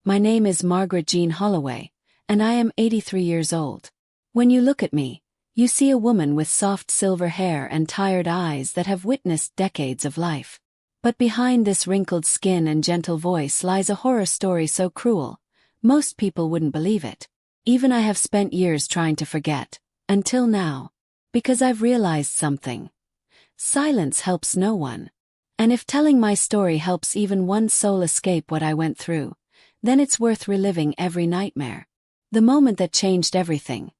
My name is Margaret Jean Holloway, and I am 83 years old. When you look at me, you see a woman with soft silver hair and tired eyes that have witnessed decades of life. But behind this wrinkled skin and gentle voice lies a horror story so cruel, most people wouldn't believe it. Even I have spent years trying to forget, until now. Because I've realized something. Silence helps no one. And if telling my story helps even one soul escape what I went through, then it's worth reliving every nightmare. The moment that changed everything,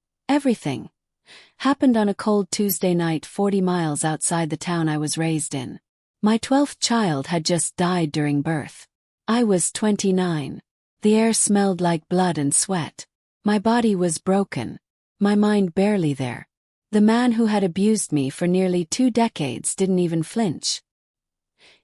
happened on a cold Tuesday night 40 miles outside the town I was raised in. My 12th child had just died during birth. I was 29. The air smelled like blood and sweat. My body was broken. My mind barely there. The man who had abused me for nearly 2 decades didn't even flinch.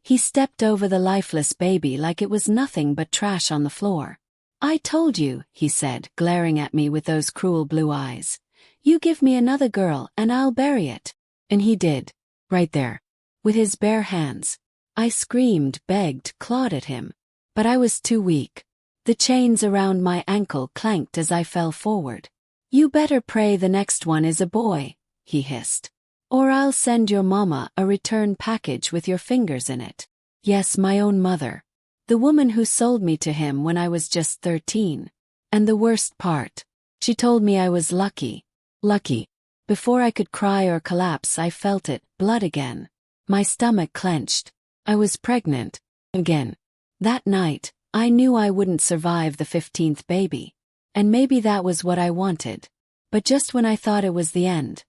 He stepped over the lifeless baby like it was nothing but trash on the floor. "I told you," he said, glaring at me with those cruel blue eyes. "You give me another girl and I'll bury it." And he did. Right there. With his bare hands. I screamed, begged, clawed at him. But I was too weak. The chains around my ankle clanked as I fell forward. "You better pray the next one is a boy," he hissed. "Or I'll send your mama a return package with your fingers in it." Yes, my own mother. The woman who sold me to him when I was just 13. And the worst part. She told me I was lucky. Lucky. Before I could cry or collapse, I felt it, blood again. My stomach clenched. I was pregnant. Again. That night, I knew I wouldn't survive the 15th baby. And maybe that was what I wanted. But just when I thought it was the end,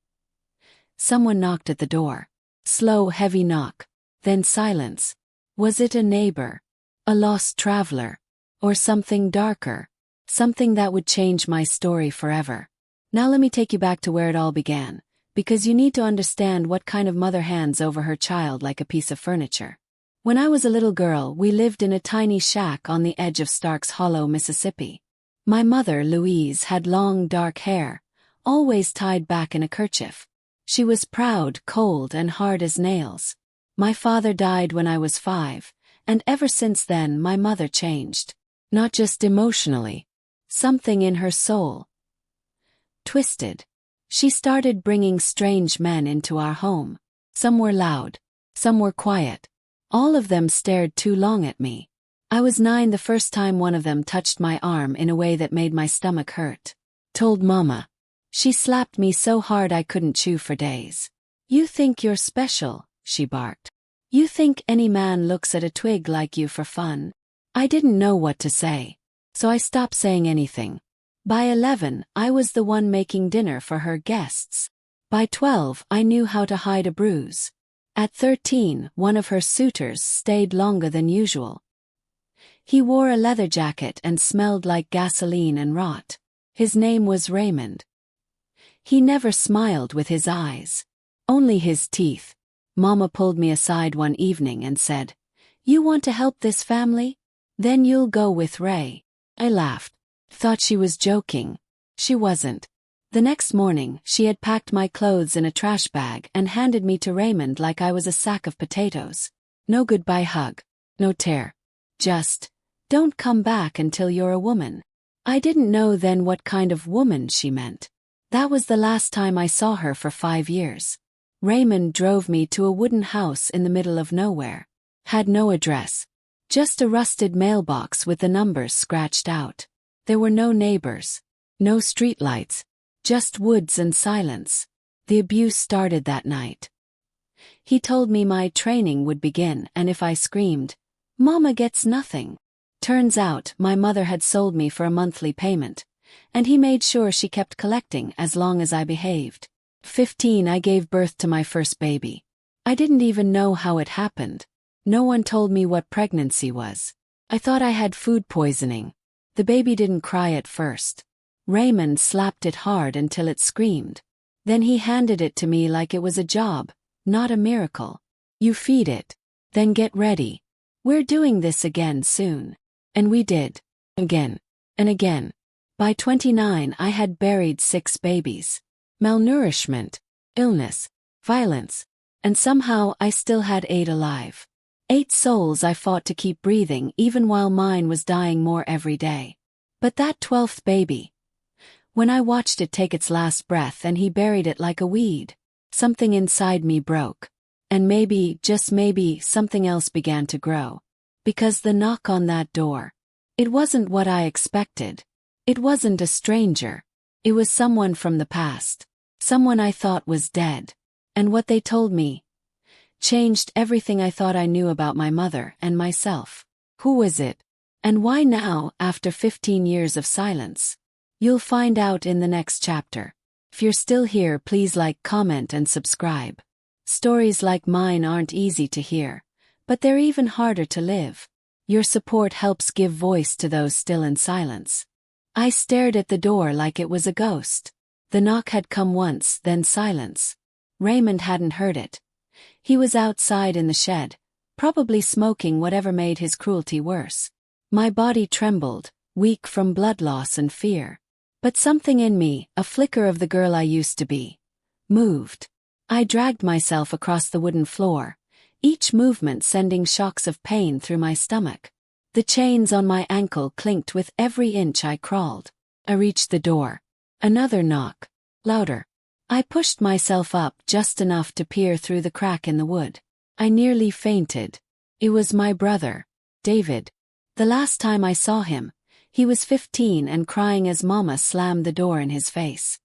someone knocked at the door. Slow, heavy knock. Then silence. Was it a neighbor? A lost traveler? Or something darker? Something that would change my story forever. Now let me take you back to where it all began, because you need to understand what kind of mother hands over her child like a piece of furniture. When I was a little girl, we lived in a tiny shack on the edge of Stark's Hollow, Mississippi. My mother, Louise, had long dark hair, always tied back in a kerchief. She was proud, cold, and hard as nails. My father died when I was 5, and ever since then my mother changed. Not just emotionally. Something in her soul twisted. She started bringing strange men into our home. Some were loud. Some were quiet. All of them stared too long at me. I was 9 the first time one of them touched my arm in a way that made my stomach hurt. Told Mama. She slapped me so hard I couldn't chew for days. "You think you're special," she barked. "You think any man looks at a twig like you for fun." I didn't know what to say, so I stopped saying anything. By 11, I was the one making dinner for her guests. By 12, I knew how to hide a bruise. At 13, one of her suitors stayed longer than usual. He wore a leather jacket and smelled like gasoline and rot. His name was Raymond. He never smiled with his eyes. Only his teeth. Mama pulled me aside one evening and said, "You want to help this family? Then you'll go with Ray." I laughed. Thought she was joking. She wasn't. The next morning, she had packed my clothes in a trash bag and handed me to Raymond like I was a sack of potatoes. No goodbye hug. No tear. Just, "Don't come back until you're a woman." I didn't know then what kind of woman she meant. That was the last time I saw her for 5 years. Raymond drove me to a wooden house in the middle of nowhere. Had no address. Just a rusted mailbox with the numbers scratched out. There were no neighbors. No streetlights. Just woods and silence. The abuse started that night. He told me my training would begin, and if I screamed, "Mama gets nothing." Turns out, my mother had sold me for a monthly payment, and he made sure she kept collecting as long as I behaved. 15, I gave birth to my first baby. I didn't even know how it happened. No one told me what pregnancy was. I thought I had food poisoning. The baby didn't cry at first. Raymond slapped it hard until it screamed. Then he handed it to me like it was a job, not a miracle. "You feed it. Then get ready. We're doing this again soon." And we did. Again. And again. By 29, I had buried 6 babies. Malnourishment, illness, violence, and somehow I still had 8 alive. 8 souls I fought to keep breathing even while mine was dying more every day. But that 12th baby, when I watched it take its last breath and he buried it like a weed, something inside me broke. And maybe, just maybe, something else began to grow. Because the knock on that door, it wasn't what I expected. It wasn't a stranger. It was someone from the past. Someone I thought was dead. And what they told me changed everything I thought I knew about my mother and myself. Who was it? And why now, after 15 years of silence? You'll find out in the next chapter. If you're still here, please like, comment, and subscribe. Stories like mine aren't easy to hear, but they're even harder to live. Your support helps give voice to those still in silence. I stared at the door like it was a ghost. The knock had come once, then silence. Raymond hadn't heard it. He was outside in the shed, probably smoking whatever made his cruelty worse. My body trembled, weak from blood loss and fear. But something in me, a flicker of the girl I used to be, moved. I dragged myself across the wooden floor, each movement sending shocks of pain through my stomach. The chains on my ankle clinked with every inch I crawled. I reached the door. Another knock. Louder. I pushed myself up just enough to peer through the crack in the wood. I nearly fainted. It was my brother, David. The last time I saw him, he was 15 and crying as Mama slammed the door in his face.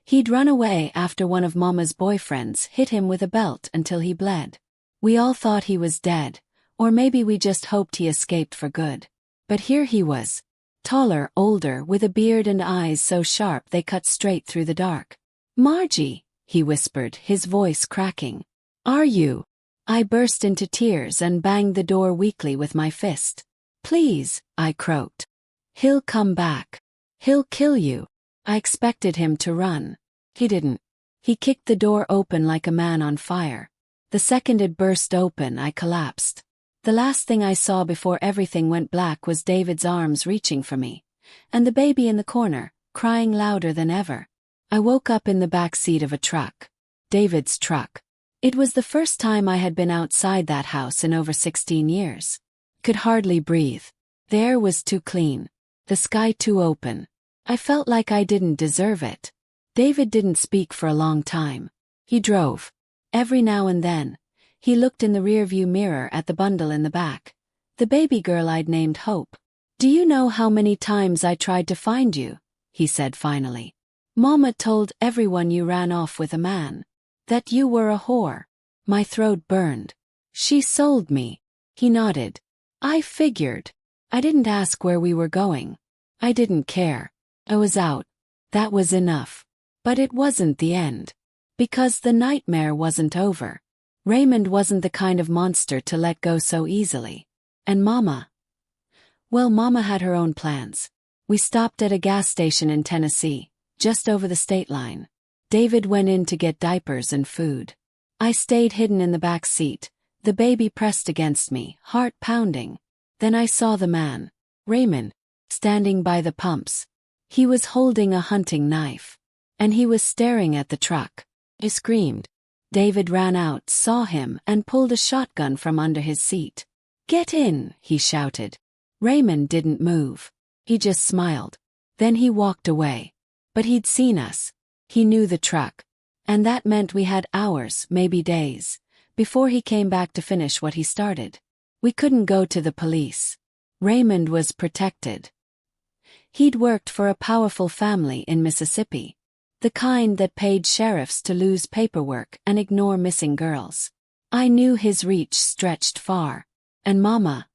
He'd run away after one of Mama's boyfriends hit him with a belt until he bled. We all thought he was dead, or maybe we just hoped he escaped for good. But here he was. Taller, older, with a beard and eyes so sharp they cut straight through the dark. "Margie," he whispered, his voice cracking. "Are you?" I burst into tears and banged the door weakly with my fist. "Please," I croaked. "He'll come back. He'll kill you." I expected him to run. He didn't. He kicked the door open like a man on fire. The second it burst open, I collapsed. The last thing I saw before everything went black was David's arms reaching for me, and the baby in the corner, crying louder than ever. I woke up in the back seat of a truck. David's truck. It was the first time I had been outside that house in over 16 years. Could hardly breathe. The air was too clean. The sky too open. I felt like I didn't deserve it. David didn't speak for a long time. He drove. Every now and then, he looked in the rearview mirror at the bundle in the back. The baby girl I'd named Hope. "Do you know how many times I tried to find you?" he said finally. "Mama told everyone you ran off with a man. That you were a whore." My throat burned. "She sold me." He nodded. "I figured. I didn't ask where we were going. I didn't care. I was out. That was enough. But it wasn't the end. Because the nightmare wasn't over. Raymond wasn't the kind of monster to let go so easily. And Mama? Well, Mama had her own plans. We stopped at a gas station in Tennessee, just over the state line. David went in to get diapers and food. I stayed hidden in the back seat, the baby pressed against me, heart pounding. Then I saw the man, Raymond, standing by the pumps. He was holding a hunting knife. And he was staring at the truck. I screamed. David ran out, saw him, and pulled a shotgun from under his seat. "Get in," he shouted. Raymond didn't move. He just smiled. Then he walked away. But he'd seen us. He knew the truck. And that meant we had hours, maybe days, before he came back to finish what he started. We couldn't go to the police. Raymond was protected. He'd worked for a powerful family in Mississippi. The kind that paid sheriffs to lose paperwork and ignore missing girls. I knew his reach stretched far. And Mama?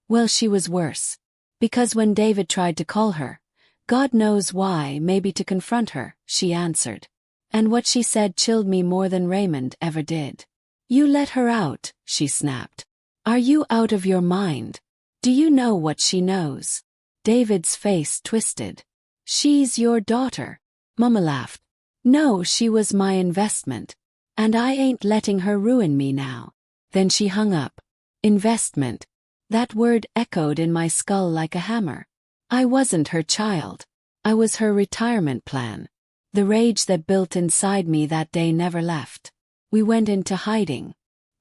Well, she was worse. Because when David tried to call her, God knows why, maybe to confront her, she answered. And what she said chilled me more than Raymond ever did. "You let her out," she snapped. "Are you out of your mind? Do you know what she knows?" David's face twisted. "She's your daughter." Mama laughed. "No, she was my investment. And I ain't letting her ruin me now." Then she hung up. Investment. That word echoed in my skull like a hammer. I wasn't her child. I was her retirement plan. The rage that built inside me that day never left. We went into hiding.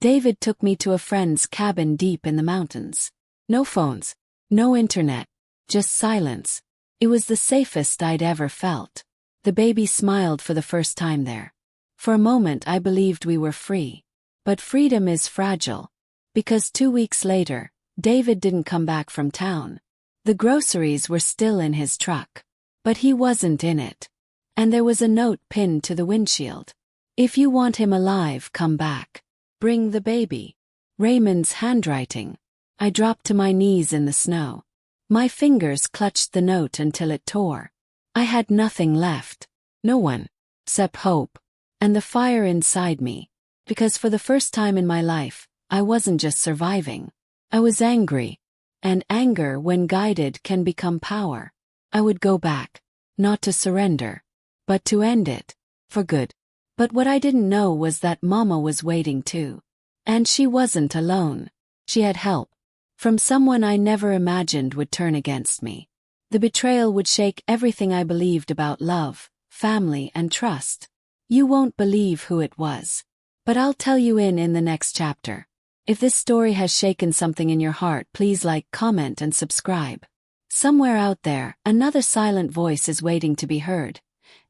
David took me to a friend's cabin deep in the mountains. No phones, no internet, just silence. It was the safest I'd ever felt. The baby smiled for the first time there. For a moment I believed we were free. But freedom is fragile. Because 2 weeks later, David didn't come back from town. The groceries were still in his truck. But he wasn't in it. And there was a note pinned to the windshield. If you want him alive, come back. Bring the baby. Raymond's handwriting. I dropped to my knees in the snow. My fingers clutched the note until it tore. I had nothing left. No one. Except hope. And the fire inside me. Because for the first time in my life, I wasn't just surviving. I was angry. And anger, when guided, can become power. I would go back. Not to surrender. But to end it. For good. But what I didn't know was that Mama was waiting too. And she wasn't alone. She had help. From someone I never imagined would turn against me. The betrayal would shake everything I believed about love, family, and trust. You won't believe who it was. But I'll tell you in the next chapter. If this story has shaken something in your heart, please like, comment, and subscribe. Somewhere out there, another silent voice is waiting to be heard.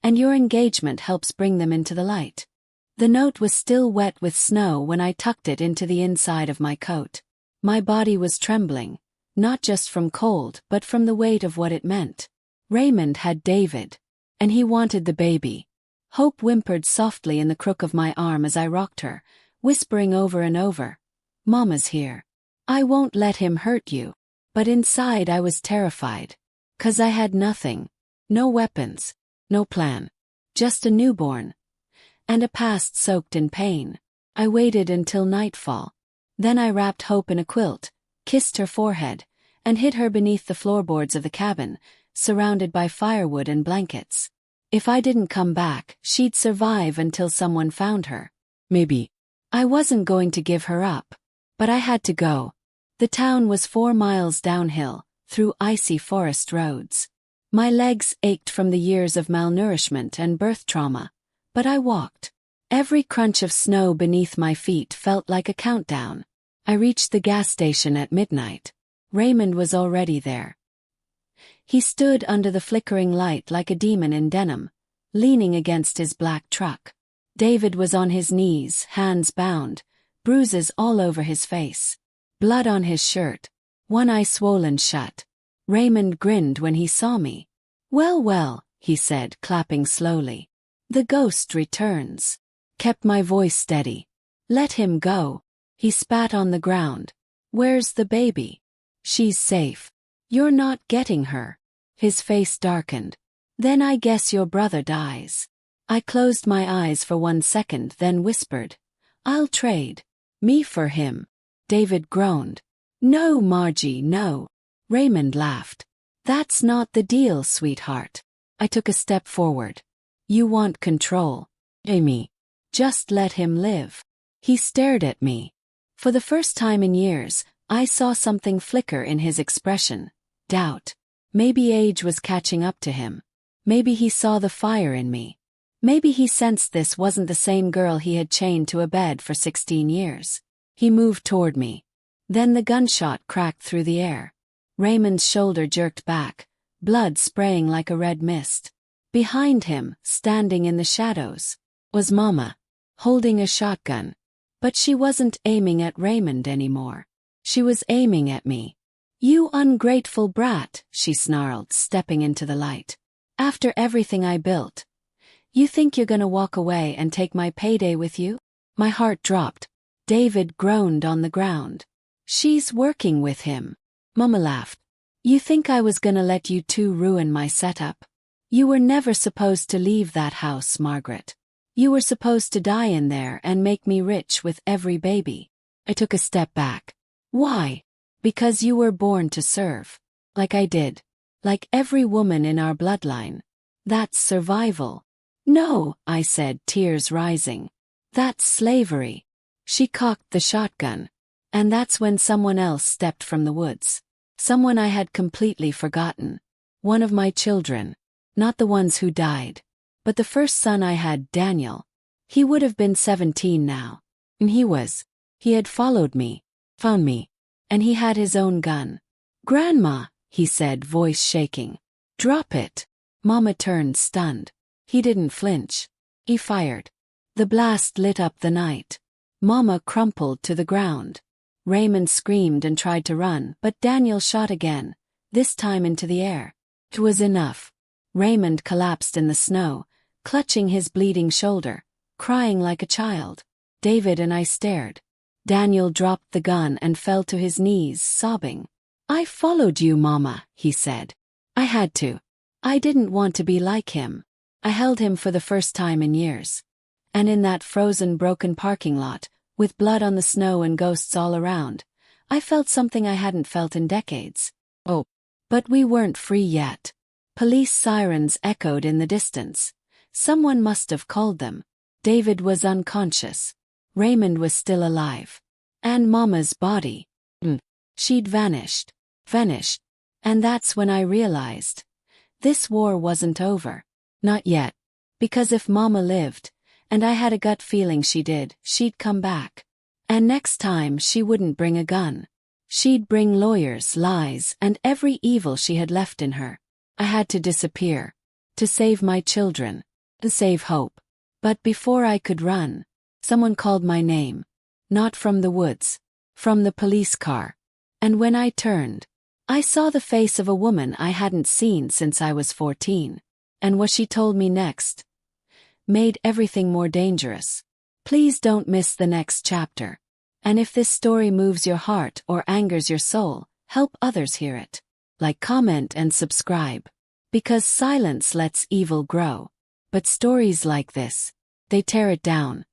And your engagement helps bring them into the light. The note was still wet with snow when I tucked it into the inside of my coat. My body was trembling, not just from cold but from the weight of what it meant. Raymond had David. And he wanted the baby. Hope whimpered softly in the crook of my arm as I rocked her, whispering over and over, "Mama's here. I won't let him hurt you." But inside I was terrified. 'Cause I had nothing. No weapons. No plan. Just a newborn. And a past soaked in pain. I waited until nightfall. Then I wrapped Hope in a quilt, kissed her forehead, and hid her beneath the floorboards of the cabin, surrounded by firewood and blankets. If I didn't come back, she'd survive until someone found her. Maybe. I wasn't going to give her up. But I had to go. The town was 4 miles downhill, through icy forest roads. My legs ached from the years of malnourishment and birth trauma. But I walked. Every crunch of snow beneath my feet felt like a countdown. I reached the gas station at midnight. Raymond was already there. He stood under the flickering light like a demon in denim, leaning against his black truck. David was on his knees, hands bound, bruises all over his face. Blood on his shirt, one eye swollen shut. Raymond grinned when he saw me. "Well, well," he said, clapping slowly. "The ghost returns." Kept my voice steady. "Let him go." He spat on the ground. "Where's the baby?" "She's safe." "You're not getting her." His face darkened. "Then I guess your brother dies." I closed my eyes for 1 second, then whispered, "I'll trade me for him." David groaned. "No, Margie, no." Raymond laughed. "That's not the deal, sweetheart." I took a step forward. "You want control. Amy. Just let him live." He stared at me. For the first time in years, I saw something flicker in his expression. Doubt. Maybe age was catching up to him. Maybe he saw the fire in me. Maybe he sensed this wasn't the same girl he had chained to a bed for 16 years. He moved toward me. Then the gunshot cracked through the air. Raymond's shoulder jerked back, blood spraying like a red mist. Behind him, standing in the shadows, was Mama, holding a shotgun. But she wasn't aiming at Raymond anymore. She was aiming at me. "You ungrateful brat," she snarled, stepping into the light. "After everything I built. You think you're gonna walk away and take my payday with you?" My heart dropped. David groaned on the ground. "She's working with him." Mama laughed. "You think I was gonna let you two ruin my setup? You were never supposed to leave that house, Margaret. You were supposed to die in there and make me rich with every baby." I took a step back. "Why?" "Because you were born to serve. Like I did. Like every woman in our bloodline. That's survival." "No," I said, tears rising. "That's slavery." She cocked the shotgun. And that's when someone else stepped from the woods. Someone I had completely forgotten. One of my children. Not the ones who died. But the first son I had, Daniel. He would have been 17 now. And he was He had followed me, found me, and he had his own gun. "Grandma," he said, voice shaking. "Drop it." Mama turned, stunned. He didn't flinch. He fired. The blast lit up the night. Mama crumpled to the ground. Raymond screamed and tried to run, but Daniel shot again, this time into the air. It was enough. Raymond collapsed in the snow, clutching his bleeding shoulder, crying like a child. David and I stared. Daniel dropped the gun and fell to his knees, sobbing. "I followed you, Mama," he said. "I had to. I didn't want to be like him." I held him for the first time in years. And in that frozen, broken parking lot, with blood on the snow and ghosts all around, I felt something I hadn't felt in decades. Oh, but we weren't free yet. Police sirens echoed in the distance. Someone must have called them. David was unconscious. Raymond was still alive. And Mama's body. She'd vanished. And that's when I realized. This war wasn't over. Not yet. Because if Mama lived, and I had a gut feeling she did, she'd come back. And next time she wouldn't bring a gun. She'd bring lawyers, lies, and every evil she had left in her. I had to disappear. To save my children. To save hope. But before I could run, someone called my name. Not from the woods. From the police car. And when I turned, I saw the face of a woman I hadn't seen since I was 14. And what she told me next made everything more dangerous. Please don't miss the next chapter. And if this story moves your heart or angers your soul, help others hear it. Like, comment, and subscribe. Because silence lets evil grow. But stories like this, they tear it down.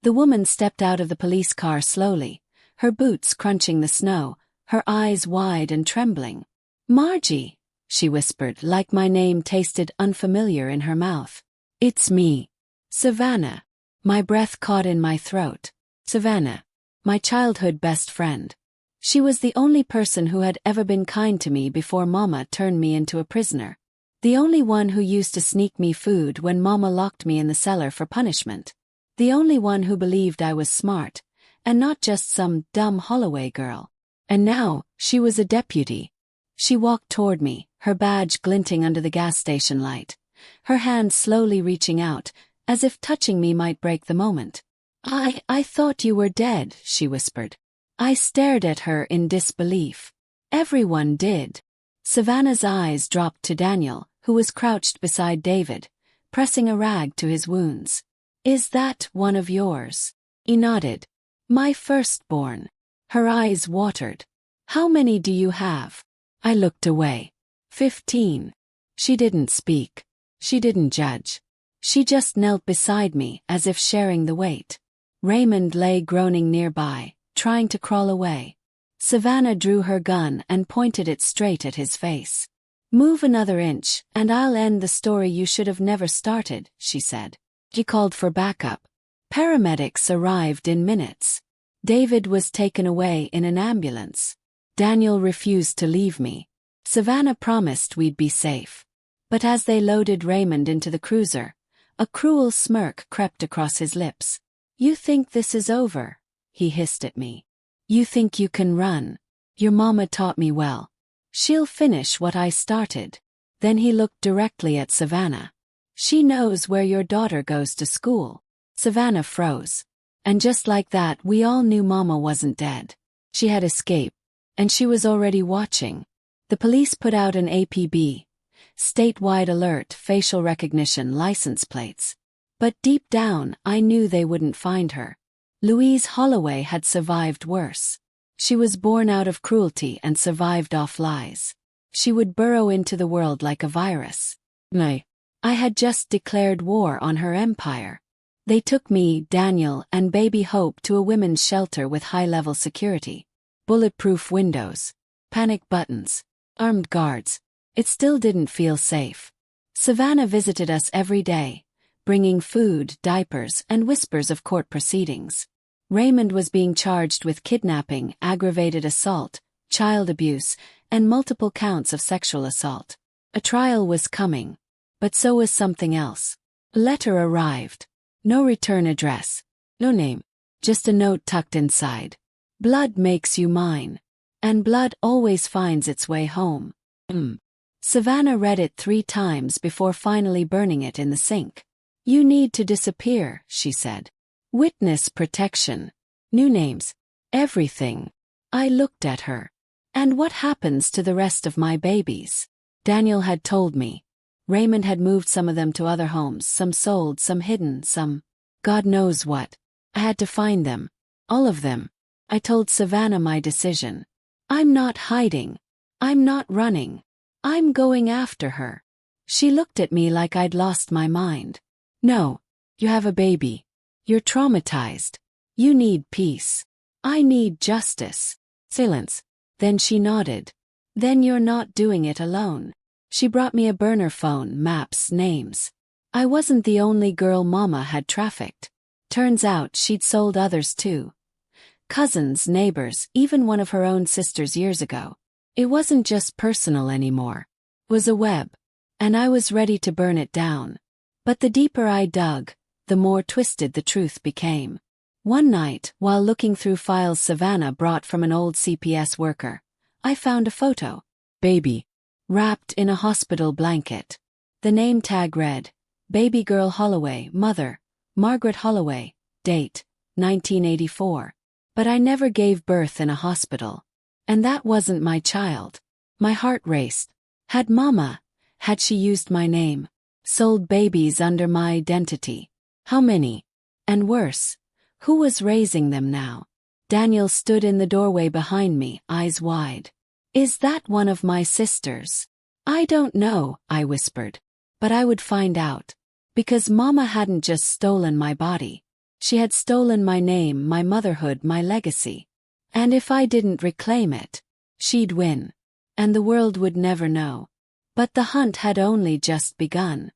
The woman stepped out of the police car slowly, her boots crunching the snow, her eyes wide and trembling. "Margie," she whispered, like my name tasted unfamiliar in her mouth. "It's me. Savannah." My breath caught in my throat. Savannah. My childhood best friend. She was the only person who had ever been kind to me before Mama turned me into a prisoner. The only one who used to sneak me food when Mama locked me in the cellar for punishment. The only one who believed I was smart, and not just some dumb Holloway girl. And now, she was a deputy. She walked toward me, her badge glinting under the gas station light, her hand slowly reaching out, as if touching me might break the moment. I thought you were dead," she whispered. I stared at her in disbelief. Everyone did. Savannah's eyes dropped to Daniel, who was crouched beside David, pressing a rag to his wounds. "Is that one of yours?" He nodded. "My firstborn." Her eyes watered. "How many do you have?" I looked away. 15. She didn't speak. She didn't judge. She just knelt beside me as if sharing the weight. Raymond lay groaning nearby, trying to crawl away. Savannah drew her gun and pointed it straight at his face. "Move another inch, and I'll end the story you should have never started," she said. She called for backup. Paramedics arrived in minutes. David was taken away in an ambulance. Daniel refused to leave me. Savannah promised we'd be safe. But as they loaded Raymond into the cruiser, a cruel smirk crept across his lips. "You think this is over?" he hissed at me. "You think you can run? Your mama taught me well. She'll finish what I started." Then he looked directly at Savannah. "She knows where your daughter goes to school." Savannah froze. And just like that, we all knew Mama wasn't dead. She had escaped. And she was already watching. The police put out an APB. Statewide alert, facial recognition, license plates. But deep down, I knew they wouldn't find her. Louise Holloway had survived worse. She was born out of cruelty and survived off lies. She would burrow into the world like a virus. I had just declared war on her empire. They took me, Daniel, and baby Hope to a women's shelter with high-level security. Bulletproof windows. Panic buttons. Armed guards. It still didn't feel safe. Savannah visited us every day, bringing food, diapers, and whispers of court proceedings. Raymond was being charged with kidnapping, aggravated assault, child abuse, and multiple counts of sexual assault. A trial was coming. But so was something else. A letter arrived. No return address. No name. Just a note tucked inside. Blood makes you mine. And blood always finds its way home. Savannah read it 3 times before finally burning it in the sink. You need to disappear, she said. Witness protection. New names. Everything. I looked at her. And what happens to the rest of my babies? Daniel had told me. Raymond had moved some of them to other homes, some sold, some hidden, some God knows what. I had to find them. All of them. I told Savannah my decision. I'm not hiding. I'm not running. I'm going after her. She looked at me like I'd lost my mind. No, you have a baby. You're traumatized. You need peace. I need justice. Silence. Then she nodded. Then you're not doing it alone. She brought me a burner phone, maps, names. I wasn't the only girl Mama had trafficked. Turns out she'd sold others too. Cousins, neighbors, even one of her own sisters years ago. It wasn't just personal anymore. It was a web. And I was ready to burn it down. But the deeper I dug, the more twisted the truth became. One night, while looking through files Savannah brought from an old CPS worker, I found a photo. Baby. Wrapped in a hospital blanket. The name tag read, Baby Girl Holloway, Mother, Margaret Holloway, date, 1984. But I never gave birth in a hospital. And that wasn't my child. My heart raced. Had she used my name? Sold babies under my identity? How many? And worse, who was raising them now? Daniel stood in the doorway behind me, eyes wide. Is that one of my sisters? I don't know, I whispered. But I would find out. Because Mama hadn't just stolen my body. She had stolen my name, my motherhood, my legacy. And if I didn't reclaim it, she'd win. And the world would never know. But the hunt had only just begun.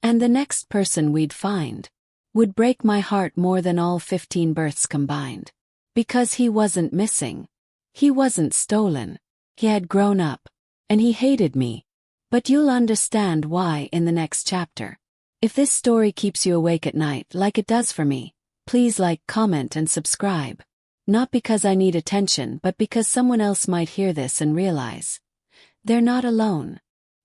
And the next person we'd find would break my heart more than all 15 births combined. Because he wasn't missing. He wasn't stolen. He had grown up. And he hated me. But you'll understand why in the next chapter. If this story keeps you awake at night like it does for me, please like, comment, and subscribe. Not because I need attention, but because someone else might hear this and realize they're not alone.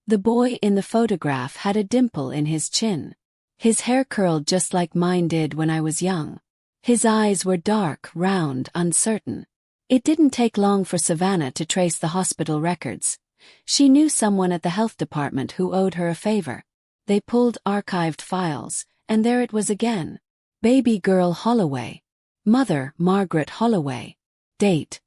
The boy in the photograph had a dimple in his chin. His hair curled just like mine did when I was young. His eyes were dark, round, uncertain. It didn't take long for Savannah to trace the hospital records. She knew someone at the health department who owed her a favor. They pulled archived files, and there it was again. Baby Girl Holloway. Mother, Margaret Holloway. Date,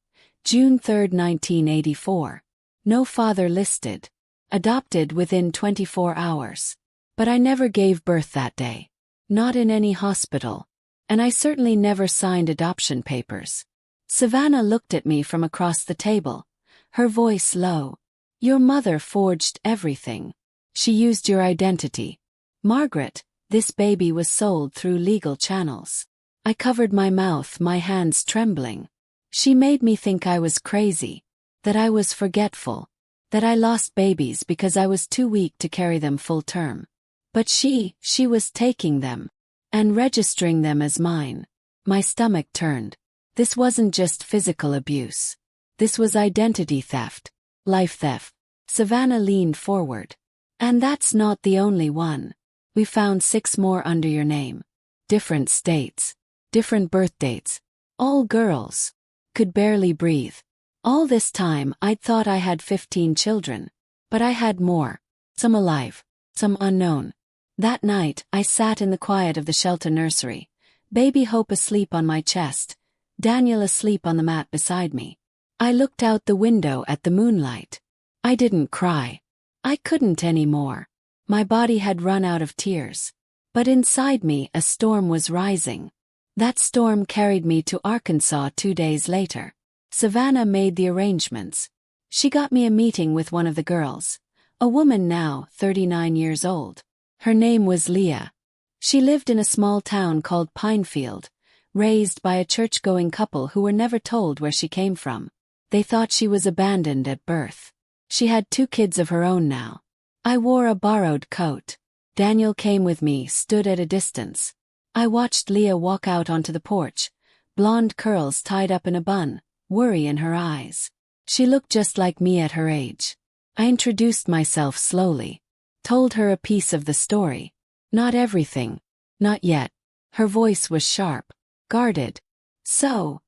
June 3, 1984. No father listed. Adopted within 24 hours. But I never gave birth that day. Not in any hospital. And I certainly never signed adoption papers. Savannah looked at me from across the table. Her voice low. Your mother forged everything. She used your identity. Margaret, this baby was sold through legal channels. I covered my mouth, my hands trembling. She made me think I was crazy. That I was forgetful. That I lost babies because I was too weak to carry them full term. But she was taking them. And registering them as mine. My stomach turned. This wasn't just physical abuse. This was identity theft. Life theft. Savannah leaned forward. And that's not the only one. We found 6 more under your name. Different states. Different birth dates. All girls. Could barely breathe. All this time I'd thought I had 15 children. But I had more. Some alive. Some unknown. That night I sat in the quiet of the shelter nursery. Baby Hope asleep on my chest. Daniel asleep on the mat beside me. I looked out the window at the moonlight. I didn't cry. I couldn't anymore. My body had run out of tears. But inside me a storm was rising. That storm carried me to Arkansas 2 days later. Savannah made the arrangements. She got me a meeting with one of the girls. A woman now, 39 years old. Her name was Leah. She lived in a small town called Pinefield, raised by a church-going couple who were never told where she came from. They thought she was abandoned at birth. She had 2 kids of her own now. I wore a borrowed coat. Daniel came with me, stood at a distance. I watched Leah walk out onto the porch, blonde curls tied up in a bun, worry in her eyes. She looked just like me at her age. I introduced myself slowly, told her a piece of the story. Not everything. Not yet. Her voice was sharp, guarded. So,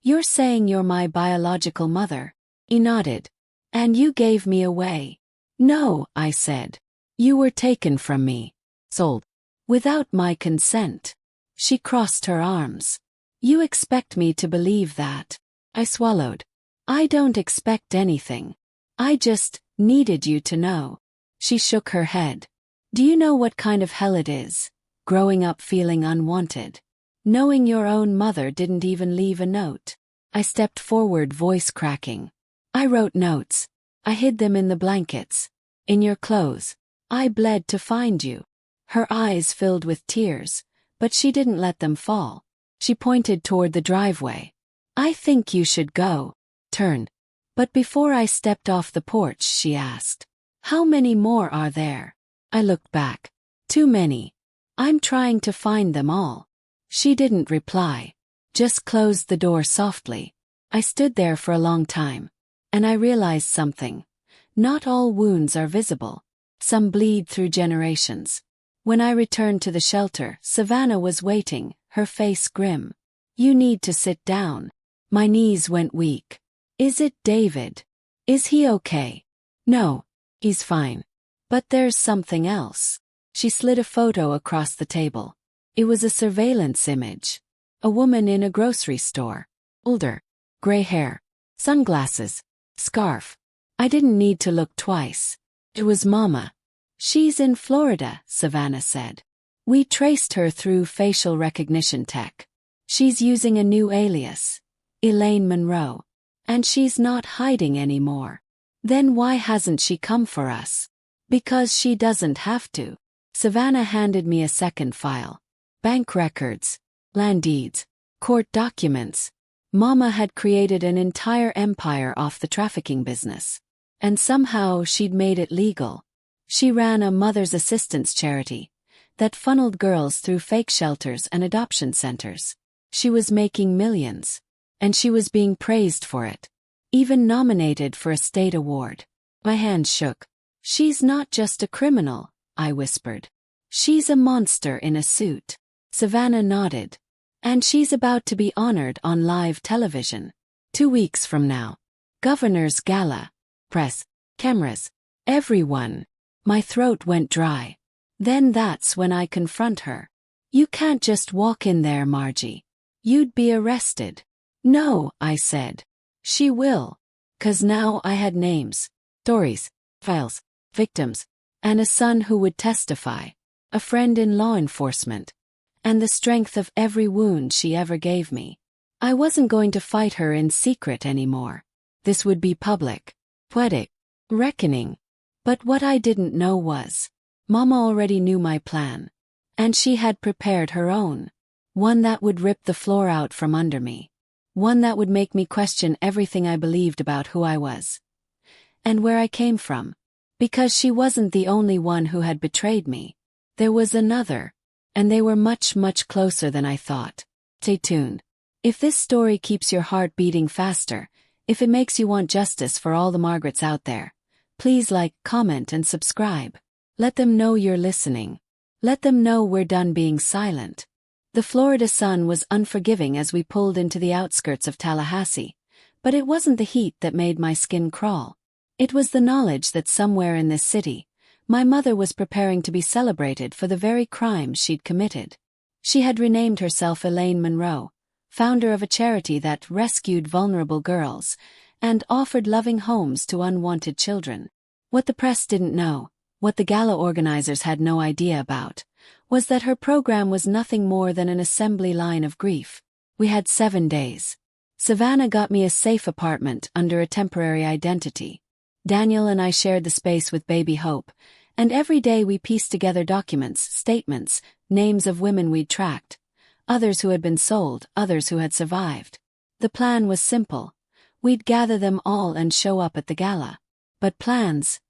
you're saying you're my biological mother? He nodded. And you gave me away? No, I said. You were taken from me. Sold. Without my consent. She crossed her arms. You expect me to believe that? I swallowed. I don't expect anything. I just needed you to know. She shook her head. Do you know what kind of hell it is? Growing up feeling unwanted. Knowing your own mother didn't even leave a note. I stepped forward, voice cracking. I wrote notes. I hid them in the blankets. In your clothes. I bled to find you. Her eyes filled with tears, but she didn't let them fall. She pointed toward the driveway. I think you should go. Turn. But before I stepped off the porch, she asked, how many more are there? I looked back. Too many. I'm trying to find them all. She didn't reply. Just closed the door softly. I stood there for a long time. And I realized something. Not all wounds are visible. Some bleed through generations. When I returned to the shelter, Savannah was waiting, her face grim. You need to sit down. My knees went weak. Is it David? Is he okay? No, he's fine. But there's something else. She slid a photo across the table. It was a surveillance image. A woman in a grocery store. Older. Gray hair. Sunglasses. Scarf. I didn't need to look twice. It was Mama. She's in Florida, Savannah said. We traced her through facial recognition tech. She's using a new alias. Elaine Monroe. And she's not hiding anymore. Then why hasn't she come for us? Because she doesn't have to. Savannah handed me a second file. Bank records. Land deeds. Court documents. Mama had created an entire empire off the trafficking business. And somehow she'd made it legal. She ran a mother's assistance charity that funneled girls through fake shelters and adoption centers. She was making millions. And she was being praised for it. Even nominated for a state award. My hand shook. She's not just a criminal, I whispered. She's a monster in a suit. Savannah nodded. And she's about to be honored on live television. 2 weeks from now. Governor's gala. Press. Cameras. Everyone. My throat went dry. Then that's when I confront her. You can't just walk in there, Margie. You'd be arrested. No, I said. She will. 'Cause now I had names, stories, files, victims, and a son who would testify, a friend in law enforcement, and the strength of every wound she ever gave me. I wasn't going to fight her in secret anymore. This would be public, poetic, reckoning. But what I didn't know was, Mama already knew my plan. And she had prepared her own. One that would rip the floor out from under me. One that would make me question everything I believed about who I was. And where I came from. Because she wasn't the only one who had betrayed me. There was another. And they were much, much closer than I thought. Stay tuned. If this story keeps your heart beating faster, if it makes you want justice for all the Margarets out there, please like, comment, and subscribe. Let them know you're listening. Let them know we're done being silent. The Florida sun was unforgiving as we pulled into the outskirts of Tallahassee, but it wasn't the heat that made my skin crawl. It was the knowledge that somewhere in this city, my mother was preparing to be celebrated for the very crimes she'd committed. She had renamed herself Elaine Monroe, founder of a charity that rescued vulnerable girls and offered loving homes to unwanted children. What the press didn't know, what the gala organizers had no idea about, was that her program was nothing more than an assembly line of grief. We had 7 days. Savannah got me a safe apartment under a temporary identity. Daniel and I shared the space with baby Hope, and every day we pieced together documents, statements, names of women we'd tracked. Others who had been sold, others who had survived. The plan was simple. We'd gather them all and show up at the gala. But plans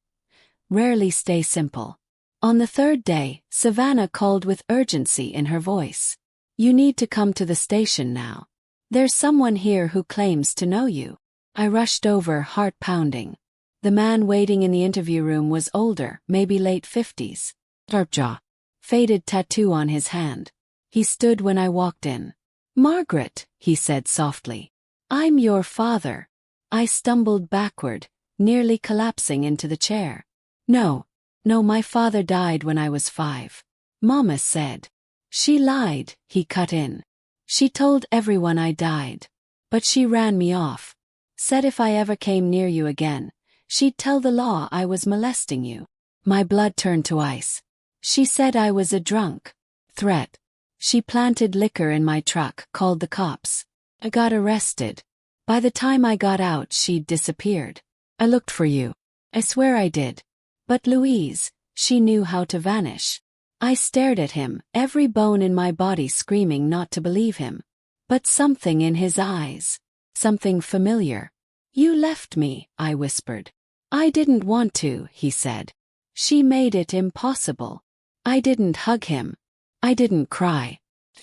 rarely stay simple. On the 3rd day, Savannah called with urgency in her voice. You need to come to the station now. There's someone here who claims to know you. I rushed over, heart pounding. The man waiting in the interview room was older, maybe late 50s. Sharp jaw. Faded tattoo on his hand. He stood when I walked in. "Margaret," he said softly. "I'm your father." I stumbled backward, nearly collapsing into the chair. No, my father died when I was 5. Mama said. She lied, he cut in. She told everyone I died. But she ran me off. Said if I ever came near you again, she'd tell the law I was molesting you. My blood turned to ice. She said I was a drunk. Threat. She planted liquor in my truck, called the cops. I got arrested. By the time I got out, she'd disappeared. I looked for you. I swear I did. But Louise, she knew how to vanish. I stared at him, every bone in my body screaming not to believe him. But something in his eyes. Something familiar. "You left me," I whispered. "I didn't want to," he said. "She made it impossible." I didn't hug him. I didn't cry.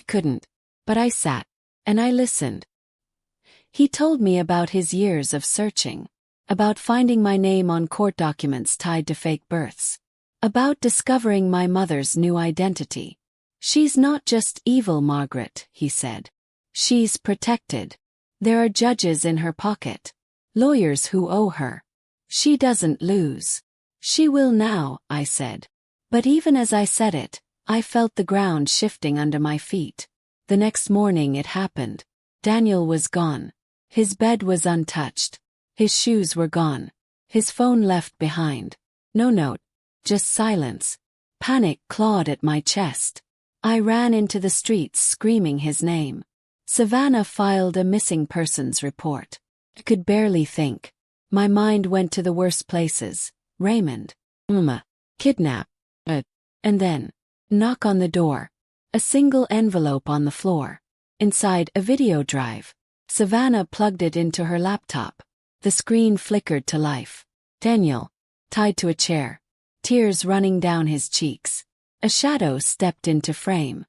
Couldn't. But I sat. And I listened. He told me about his years of searching. About finding my name on court documents tied to fake births. About discovering my mother's new identity. "She's not just evil, Margaret," he said. "She's protected. There are judges in her pocket. Lawyers who owe her. She doesn't lose. She will now," I said. But even as I said it, I felt the ground shifting under my feet. The next morning it happened. Daniel was gone. His bed was untouched. His shoes were gone. His phone left behind. No note. Just silence. Panic clawed at my chest. I ran into the streets screaming his name. Savannah filed a missing persons report. I could barely think. My mind went to the worst places. Raymond. Kidnap. And then. Knock on the door. A single envelope on the floor. Inside, a video drive. Savannah plugged it into her laptop. The screen flickered to life. Daniel. Tied to a chair. Tears running down his cheeks. A shadow stepped into frame.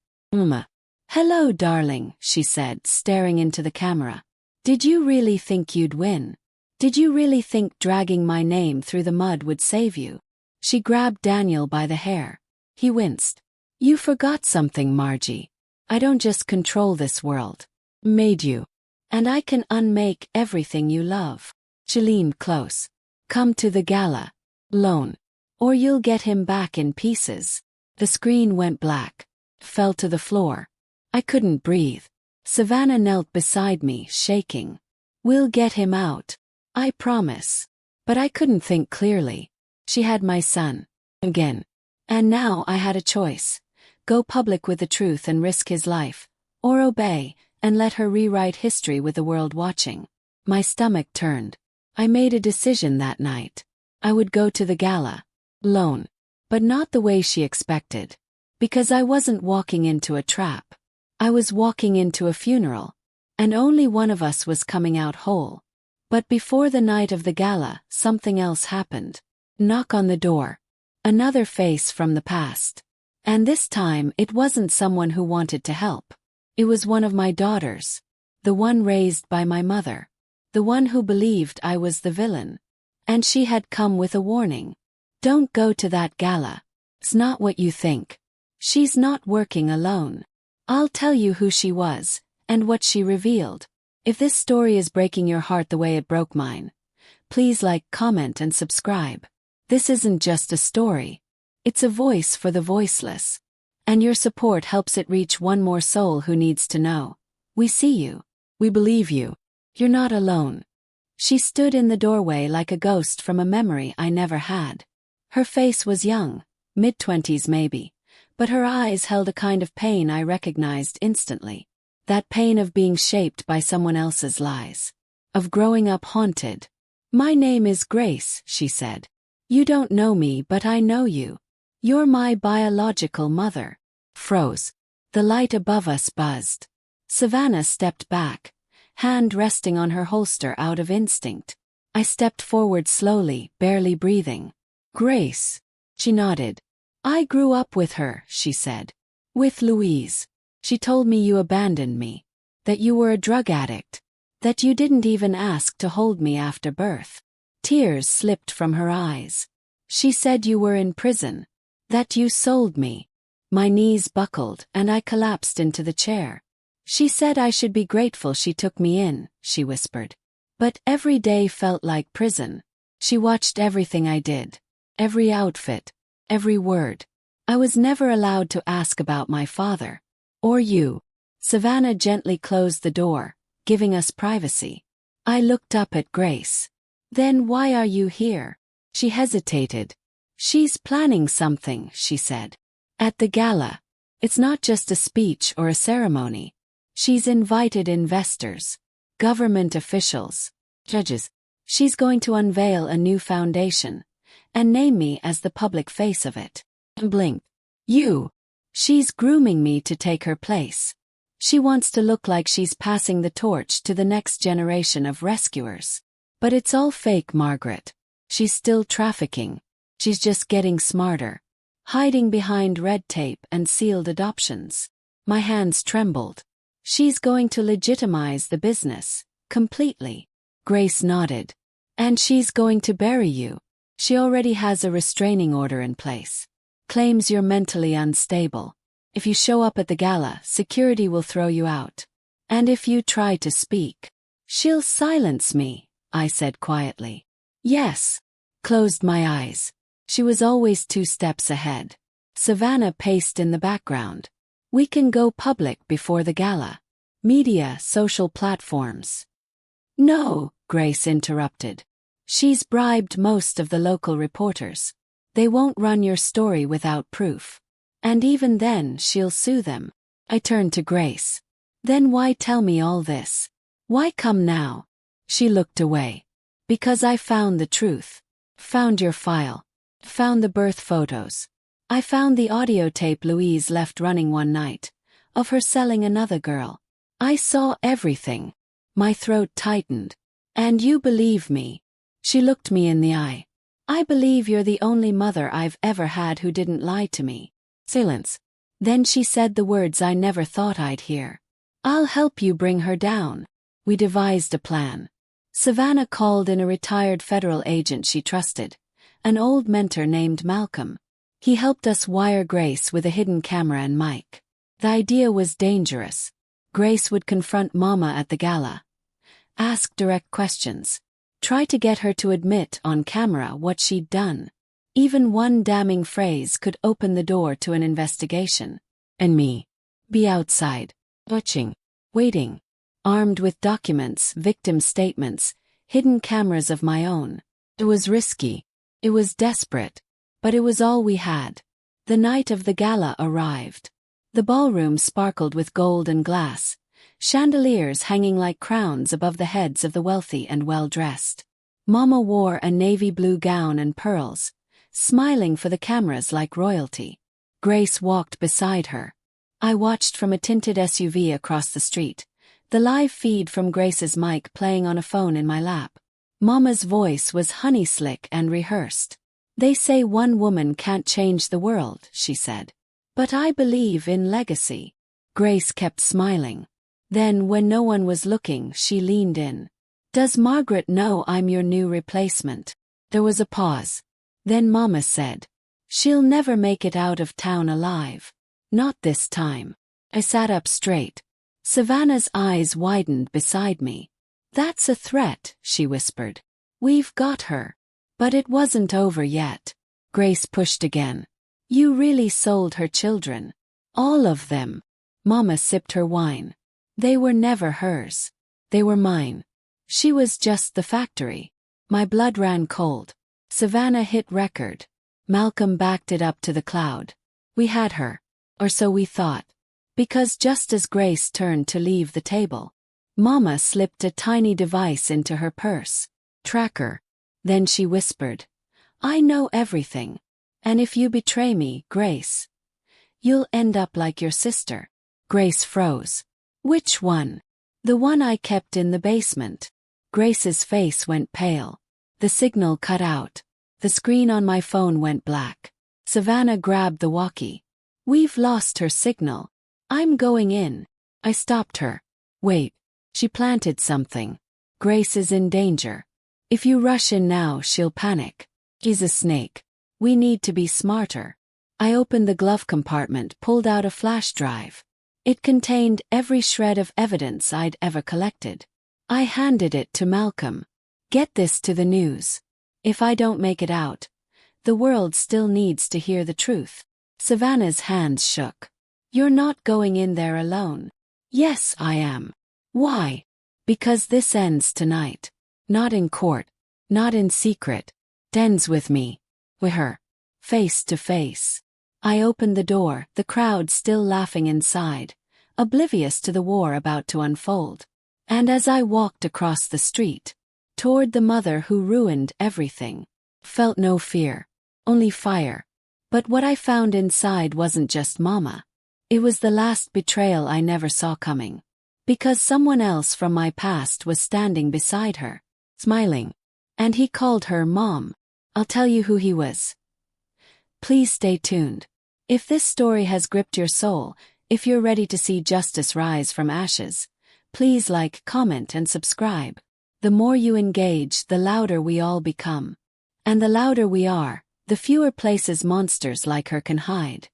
"Hello, darling," she said, staring into the camera. "Did you really think you'd win? Did you really think dragging my name through the mud would save you?" She grabbed Daniel by the hair. He winced. "You forgot something, Margie. I don't just control this world. Made you. And I can unmake everything you love." She leaned close. "Come to the gala. Alone. Or you'll get him back in pieces." The screen went black. Fell to the floor. I couldn't breathe. Savannah knelt beside me, shaking. "We'll get him out. I promise." But I couldn't think clearly. She had my son. Again. And now I had a choice. Go public with the truth and risk his life. Or obey, and let her rewrite history with the world watching. My stomach turned. I made a decision that night. I would go to the gala. Alone. But not the way she expected. Because I wasn't walking into a trap. I was walking into a funeral. And only one of us was coming out whole. But before the night of the gala, something else happened. Knock on the door. Another face from the past. And this time it wasn't someone who wanted to help. It was one of my daughters. The one raised by my mother. The one who believed I was the villain. And she had come with a warning. "Don't go to that gala. It's not what you think. She's not working alone. I'll tell you who she was, and what she revealed." If this story is breaking your heart the way it broke mine, please like, comment, and subscribe. This isn't just a story. It's a voice for the voiceless. And your support helps it reach one more soul who needs to know. We see you. We believe you. You're not alone. She stood in the doorway like a ghost from a memory I never had. Her face was young, mid-20s maybe, but her eyes held a kind of pain I recognized instantly. That pain of being shaped by someone else's lies. Of growing up haunted. "My name is Grace," she said. "You don't know me, but I know you. You're my biological mother." Froze. The light above us buzzed. Savannah stepped back, hand resting on her holster out of instinct. I stepped forward slowly, barely breathing. "Grace." She nodded. "I grew up with her," she said. "With Louise. She told me you abandoned me. That you were a drug addict. That you didn't even ask to hold me after birth. Tears slipped from her eyes. She said you were in prison. That you sold me. My knees buckled and I collapsed into the chair. She said I should be grateful she took me in, she whispered. But every day felt like prison. She watched everything I did. Every outfit. Every word. I was never allowed to ask about my father. Or you. Savannah gently closed the door, giving us privacy. I looked up at Grace. Then why are you here? She hesitated. She's planning something, she said. At the gala. It's not just a speech or a ceremony. She's invited investors, government officials, judges. She's going to unveil a new foundation and name me as the public face of it. Blink. You. She's grooming me to take her place. She wants to look like she's passing the torch to the next generation of rescuers. But it's all fake, Margaret. She's still trafficking. She's just getting smarter. Hiding behind red tape and sealed adoptions. My hands trembled. She's going to legitimize the business, completely. Grace nodded. And she's going to bury you. She already has a restraining order in place. Claims you're mentally unstable. If you show up at the gala, security will throw you out. And if you try to speak, she'll silence me, I said quietly. Yes. Closed my eyes. She was always 2 steps ahead. Savannah paced in the background. We can go public before the gala. Media, social platforms. No, Grace interrupted. She's bribed most of the local reporters. They won't run your story without proof. And even then, she'll sue them. I turned to Grace. Then why tell me all this? Why come now? She looked away. Because I found the truth. Found your file. Found the birth photos. I found the audio tape Louise left running one night, of her selling another girl. I saw everything. My throat tightened. And you believe me? She looked me in the eye. I believe you're the only mother I've ever had who didn't lie to me. Silence. Then she said the words I never thought I'd hear. I'll help you bring her down. We devised a plan. Savannah called in a retired federal agent she trusted, an old mentor named Malcolm. He helped us wire Grace with a hidden camera and mic. The idea was dangerous. Grace would confront Mama at the gala. Ask direct questions. Try to get her to admit on camera what she'd done. Even one damning phrase could open the door to an investigation. And me. Be outside. Watching. Waiting. Armed with documents, victim statements, hidden cameras of my own. It was risky. It was desperate. But it was all we had. The night of the gala arrived. The ballroom sparkled with gold and glass, chandeliers hanging like crowns above the heads of the wealthy and well-dressed. Mama wore a navy blue gown and pearls, smiling for the cameras like royalty. Grace walked beside her. I watched from a tinted SUV across the street, the live feed from Grace's mic playing on a phone in my lap. Mama's voice was honey-slick and rehearsed. They say one woman can't change the world, she said. But I believe in legacy. Grace kept smiling. Then, when no one was looking, she leaned in. Does Margaret know I'm your new replacement? There was a pause. Then Mama said, she'll never make it out of town alive. Not this time. I sat up straight. Savannah's eyes widened beside me. That's a threat, she whispered. We've got her. But it wasn't over yet. Grace pushed again. You really sold her children. All of them. Mama sipped her wine. They were never hers. They were mine. She was just the factory. My blood ran cold. Savannah hit record. Malcolm backed it up to the cloud. We had her. Or so we thought. Because just as Grace turned to leave the table, Mama slipped a tiny device into her purse. Tracker. Then she whispered, I know everything. And if you betray me, Grace, you'll end up like your sister. Grace froze. Which one? The one I kept in the basement. Grace's face went pale. The signal cut out. The screen on my phone went black. Savannah grabbed the walkie. We've lost her signal. I'm going in. I stopped her. Wait. She planted something. Grace is in danger. If you rush in now, she'll panic. She's a snake. We need to be smarter. I opened the glove compartment, pulled out a flash drive. It contained every shred of evidence I'd ever collected. I handed it to Malcolm. Get this to the news. If I don't make it out, the world still needs to hear the truth. Savannah's hands shook. You're not going in there alone. Yes, I am. Why? Because this ends tonight. Not in court. Not in secret. It ends with me. With her. Face to face. I opened the door, the crowd still laughing inside, oblivious to the war about to unfold. And as I walked across the street, toward the mother who ruined everything, felt no fear, only fire. But what I found inside wasn't just Mama. It was the last betrayal I never saw coming. Because someone else from my past was standing beside her, smiling. And he called her Mom. I'll tell you who he was. Please stay tuned. If this story has gripped your soul, if you're ready to see justice rise from ashes, please like, comment, and subscribe. The more you engage, the louder we all become. And the louder we are, the fewer places monsters like her can hide.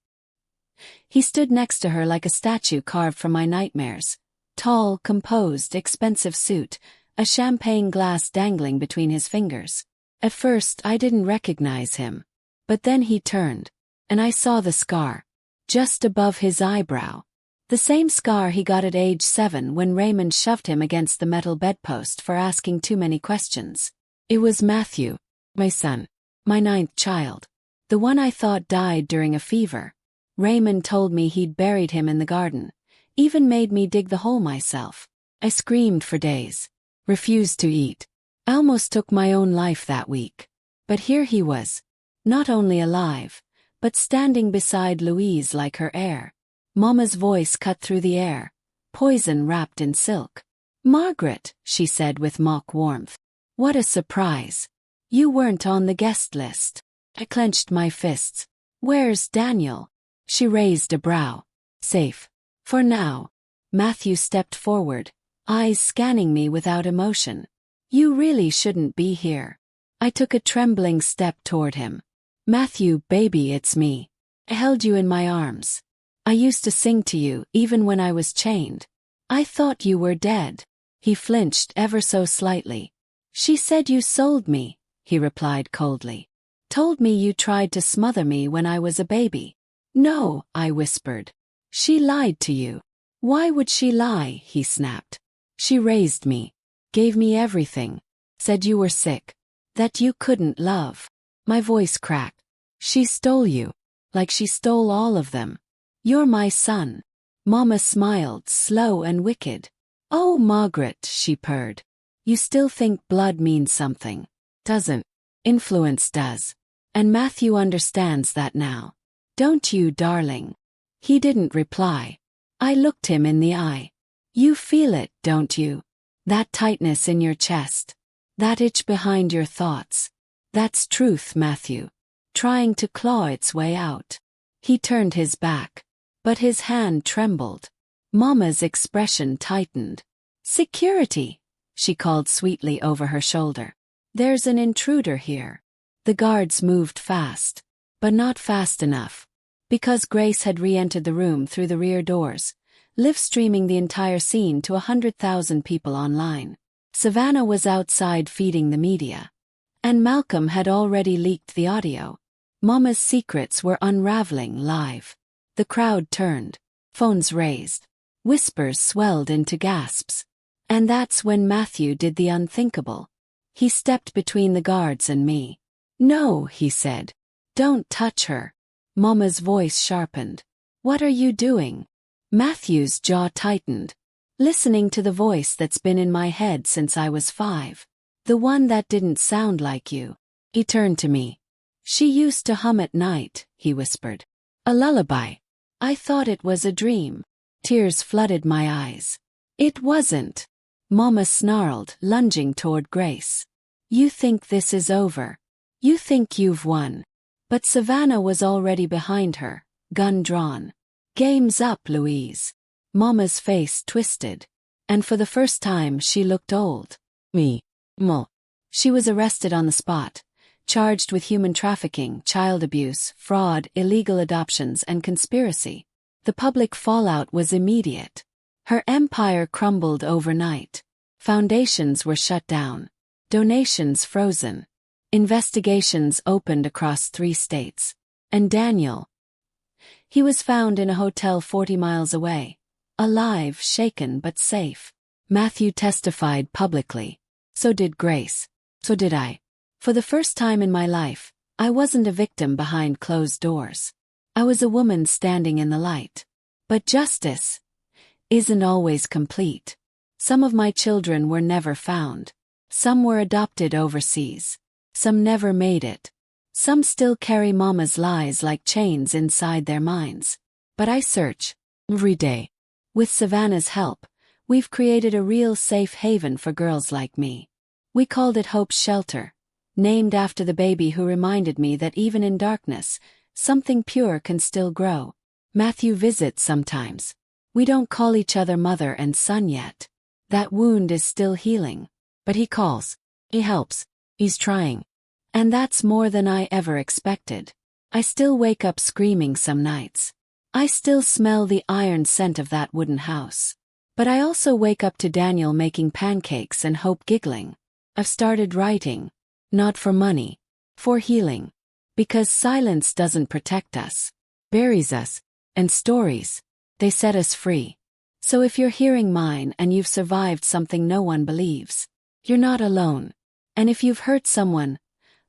He stood next to her like a statue carved from my nightmares. Tall, composed, expensive suit, a champagne glass dangling between his fingers. At first, I didn't recognize him. But then he turned, and I saw the scar, just above his eyebrow. The same scar he got at age 7 when Raymond shoved him against the metal bedpost for asking too many questions. It was Matthew, my son, my 9th child, the one I thought died during a fever. Raymond told me he'd buried him in the garden, even made me dig the hole myself. I screamed for days, refused to eat. I almost took my own life that week. But here he was, not only alive, but standing beside Louise like her heir. Mama's voice cut through the air, poison wrapped in silk. Margaret, she said with mock warmth. What a surprise. You weren't on the guest list. I clenched my fists. Where's Daniel? She raised a brow. Safe. For now. Matthew stepped forward, eyes scanning me without emotion. You really shouldn't be here. I took a trembling step toward him. Matthew, baby, it's me. I held you in my arms. I used to sing to you, even when I was chained. I thought you were dead. He flinched ever so slightly. She said you sold me, he replied coldly. Told me you tried to smother me when I was a baby. No, I whispered. She lied to you. Why would she lie, he snapped. She raised me, gave me everything, said you were sick, that you couldn't love. My voice cracked. She stole you, like she stole all of them. You're my son. Mama smiled, slow and wicked. Oh, Margaret, she purred. You still think blood means something. Doesn't. Influence does. And Matthew understands that now. Don't you, darling? He didn't reply. I looked him in the eye. You feel it, don't you? That tightness in your chest. That itch behind your thoughts. That's truth, Matthew. Trying to claw its way out. He turned his back. But his hand trembled. Mama's expression tightened. Security, she called sweetly over her shoulder. There's an intruder here. The guards moved fast. But not fast enough. Because Grace had re-entered the room through the rear doors, live-streaming the entire scene to 100,000 people online. Savannah was outside feeding the media. And Malcolm had already leaked the audio. Mama's secrets were unraveling live. The crowd turned. Phones raised. Whispers swelled into gasps. And that's when Matthew did the unthinkable. He stepped between the guards and me. No, he said. Don't touch her. Mama's voice sharpened. What are you doing? Matthew's jaw tightened. Listening to the voice that's been in my head since I was 5. The one that didn't sound like you. He turned to me. She used to hum at night, he whispered. A lullaby. I thought it was a dream. Tears flooded my eyes. It wasn't. Mama snarled, lunging toward Grace. You think this is over. You think you've won. But Savannah was already behind her, gun drawn. Game's up, Louise. Mama's face twisted. And for the first time she looked old. Me. Mo. She was arrested on the spot, charged with human trafficking, child abuse, fraud, illegal adoptions, and conspiracy. The public fallout was immediate. Her empire crumbled overnight. Foundations were shut down. Donations frozen. Investigations opened across 3 states. And Daniel. He was found in a hotel 40 miles away. Alive, shaken, but safe. Matthew testified publicly. So did Grace. So did I. For the first time in my life, I wasn't a victim behind closed doors. I was a woman standing in the light. But justice isn't always complete. Some of my children were never found. Some were adopted overseas. Some never made it. Some still carry mama's lies like chains inside their minds. But I search every day. With Savannah's help, we've created a real safe haven for girls like me. We called it Hope's Shelter, named after the baby who reminded me that even in darkness, something pure can still grow. Matthew visits sometimes. We don't call each other mother and son yet. That wound is still healing. But he calls. He helps. He's trying. And that's more than I ever expected. I still wake up screaming some nights. I still smell the iron scent of that wooden house. But I also wake up to Daniel making pancakes and Hope giggling. I've started writing. Not for money. For healing. Because silence doesn't protect us. Buries us. And stories. They set us free. So if you're hearing mine and you've survived something no one believes, you're not alone. And if you've hurt someone,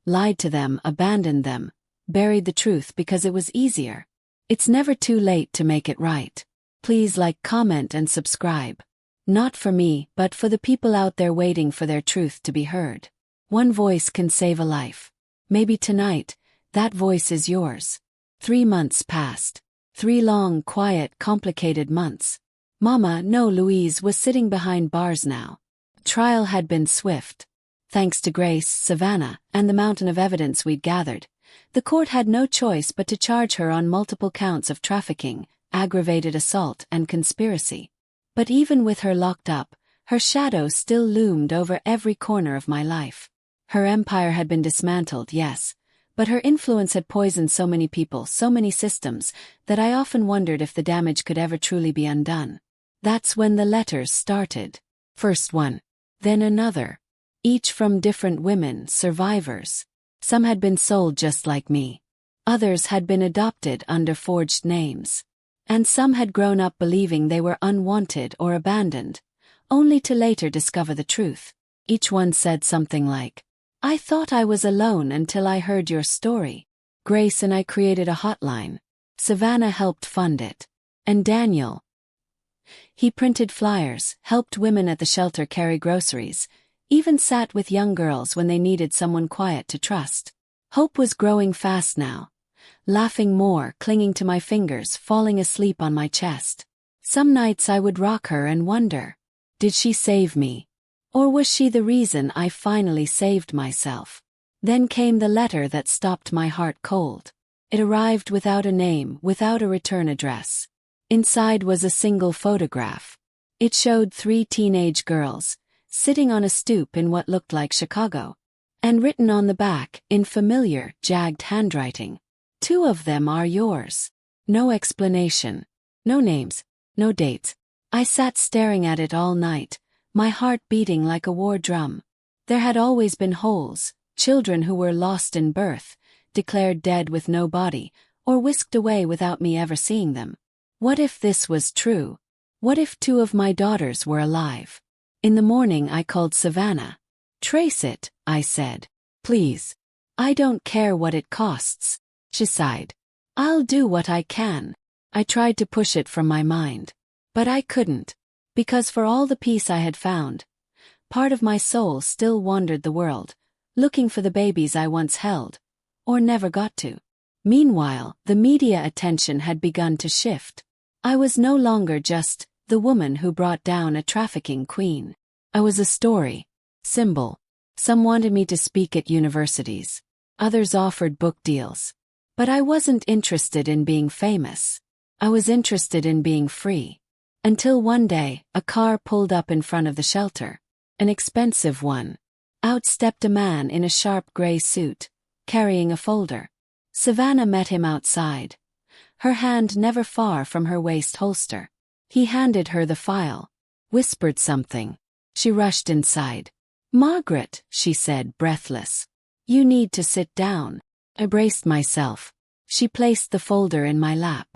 lied to them, abandoned them, buried the truth because it was easier, it's never too late to make it right. Please like, comment, and subscribe. Not for me, but for the people out there waiting for their truth to be heard. One voice can save a life. Maybe tonight, that voice is yours. 3 months passed. 3 long, quiet, complicated months. Mama, no, Louise was sitting behind bars now. Trial had been swift. Thanks to Grace, Savannah, and the mountain of evidence we'd gathered, the court had no choice but to charge her on multiple counts of trafficking, aggravated assault, and conspiracy. But even with her locked up, her shadow still loomed over every corner of my life. Her empire had been dismantled, yes, but her influence had poisoned so many people, so many systems, that I often wondered if the damage could ever truly be undone. That's when the letters started. First one, then another. Each from different women, survivors. Some had been sold just like me. Others had been adopted under forged names. And some had grown up believing they were unwanted or abandoned, only to later discover the truth. Each one said something like, "I thought I was alone until I heard your story." Grace and I created a hotline. Savannah helped fund it. And Daniel. He printed flyers, helped women at the shelter carry groceries, even sat with young girls when they needed someone quiet to trust. Hope was growing fast now. Laughing more, clinging to my fingers, falling asleep on my chest. Some nights I would rock her and wonder, did she save me? Or was she the reason I finally saved myself? Then came the letter that stopped my heart cold. It arrived without a name, without a return address. Inside was a single photograph. It showed 3 teenage girls, sitting on a stoop in what looked like Chicago. And written on the back, in familiar, jagged handwriting, "2 of them are yours." No explanation. No names. No dates. I sat staring at it all night, my heart beating like a war drum. There had always been holes, children who were lost in birth, declared dead with no body, or whisked away without me ever seeing them. What if this was true? What if 2 of my daughters were alive? In the morning I called Savannah. "Trace it," I said. "Please. I don't care what it costs." She sighed. "I'll do what I can." I tried to push it from my mind. But I couldn't. Because for all the peace I had found, part of my soul still wandered the world, looking for the babies I once held, or never got to. Meanwhile, the media attention had begun to shift. I was no longer just the woman who brought down a trafficking queen. I was a story. Symbol. Some wanted me to speak at universities. Others offered book deals. But I wasn't interested in being famous. I was interested in being free. Until one day, a car pulled up in front of the shelter. An expensive one. Out stepped a man in a sharp gray suit, carrying a folder. Savannah met him outside, her hand never far from her waist holster. He handed her the file, whispered something. She rushed inside. "Margaret," she said, breathless. "You need to sit down." I braced myself. She placed the folder in my lap.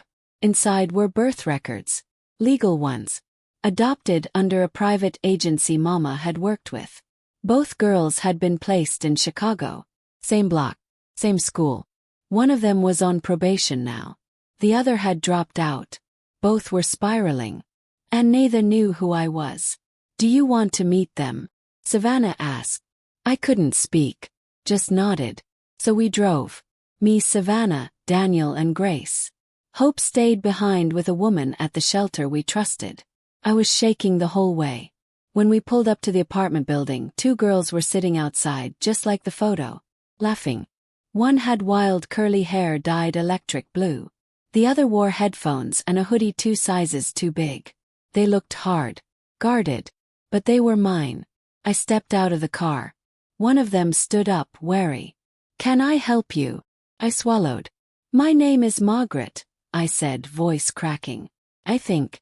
Inside were birth records. Legal ones. Adopted under a private agency Mama had worked with. Both girls had been placed in Chicago. Same block. Same school. One of them was on probation now. The other had dropped out. Both were spiraling. And neither knew who I was. "Do you want to meet them?" Savannah asked. I couldn't speak. Just nodded. So we drove. Me, Savannah, Daniel and Grace. Hope stayed behind with a woman at the shelter we trusted. I was shaking the whole way. When we pulled up to the apartment building, 2 girls were sitting outside just like the photo, laughing. One had wild curly hair dyed electric blue. The other wore headphones and a hoodie 2 sizes too big. They looked hard, guarded, but they were mine. I stepped out of the car. One of them stood up, wary. "Can I help you?" I swallowed. "My name is Margaret," I said, voice cracking. I think